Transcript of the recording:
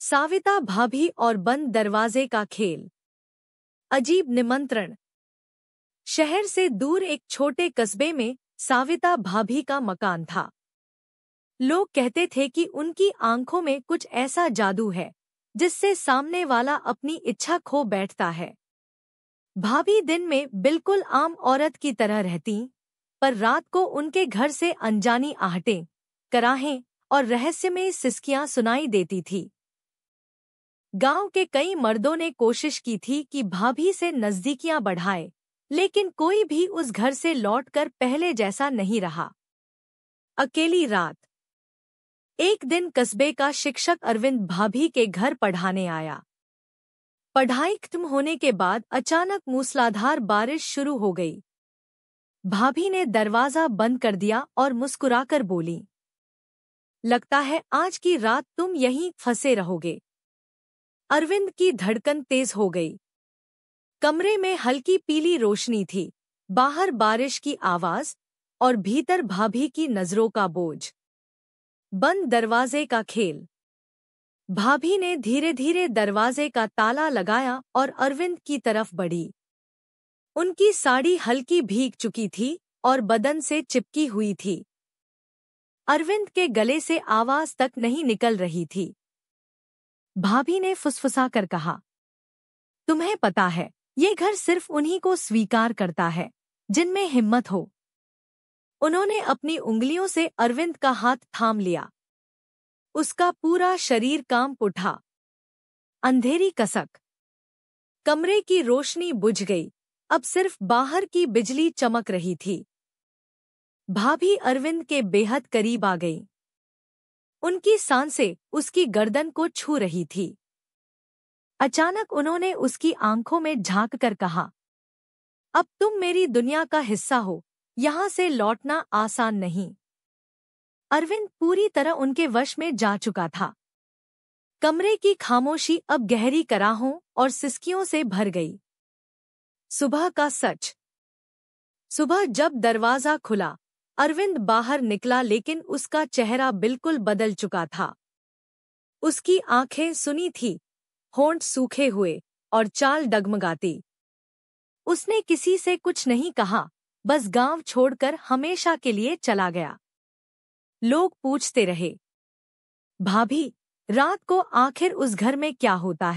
साविता भाभी और बंद दरवाजे का खेल। अजीब निमंत्रण। शहर से दूर एक छोटे कस्बे में साविता भाभी का मकान था। लोग कहते थे कि उनकी आंखों में कुछ ऐसा जादू है जिससे सामने वाला अपनी इच्छा खो बैठता है। भाभी दिन में बिल्कुल आम औरत की तरह रहती, पर रात को उनके घर से अनजानी आहटें, कराहें और रहस्यमय सिसकियां सुनाई देती थी। गांव के कई मर्दों ने कोशिश की थी कि भाभी से नजदीकियां बढ़ाए, लेकिन कोई भी उस घर से लौटकर पहले जैसा नहीं रहा। अकेली रात। एक दिन कस्बे का शिक्षक अरविंद भाभी के घर पढ़ाने आया। पढ़ाई खत्म होने के बाद अचानक मूसलाधार बारिश शुरू हो गई। भाभी ने दरवाजा बंद कर दिया और मुस्कुराकर बोली, लगता है आज की रात तुम यहीं फंसे रहोगे। अरविंद की धड़कन तेज हो गई। कमरे में हल्की पीली रोशनी थी, बाहर बारिश की आवाज और भीतर भाभी की नजरों का बोझ। बंद दरवाजे का खेल। भाभी ने धीरे धीरे दरवाजे का ताला लगाया और अरविंद की तरफ बढ़ी। उनकी साड़ी हल्की भीग चुकी थी और बदन से चिपकी हुई थी। अरविंद के गले से आवाज तक नहीं निकल रही थी। भाभी ने फुसफुसा कर कहा, तुम्हें पता है, ये घर सिर्फ उन्हीं को स्वीकार करता है जिनमें हिम्मत हो। उन्होंने अपनी उंगलियों से अरविंद का हाथ थाम लिया। उसका पूरा शरीर कांप उठा। अंधेरी कसक। कमरे की रोशनी बुझ गई, अब सिर्फ बाहर की बिजली चमक रही थी। भाभी अरविंद के बेहद करीब आ गई। उनकी सांसें उसकी गर्दन को छू रही थी। अचानक उन्होंने उसकी आंखों में झांक कर कहा, अब तुम मेरी दुनिया का हिस्सा हो, यहां से लौटना आसान नहीं। अरविंद पूरी तरह उनके वश में जा चुका था। कमरे की खामोशी अब गहरी कराहों और सिसकियों से भर गई। सुबह का सच। सुबह जब दरवाजा खुला, अरविंद बाहर निकला, लेकिन उसका चेहरा बिल्कुल बदल चुका था। उसकी आंखें सुनी थी, होंठ सूखे हुए और चाल डगमगाती। उसने किसी से कुछ नहीं कहा, बस गांव छोड़कर हमेशा के लिए चला गया। लोग पूछते रहे, भाभी, रात को आखिर उस घर में क्या होता है?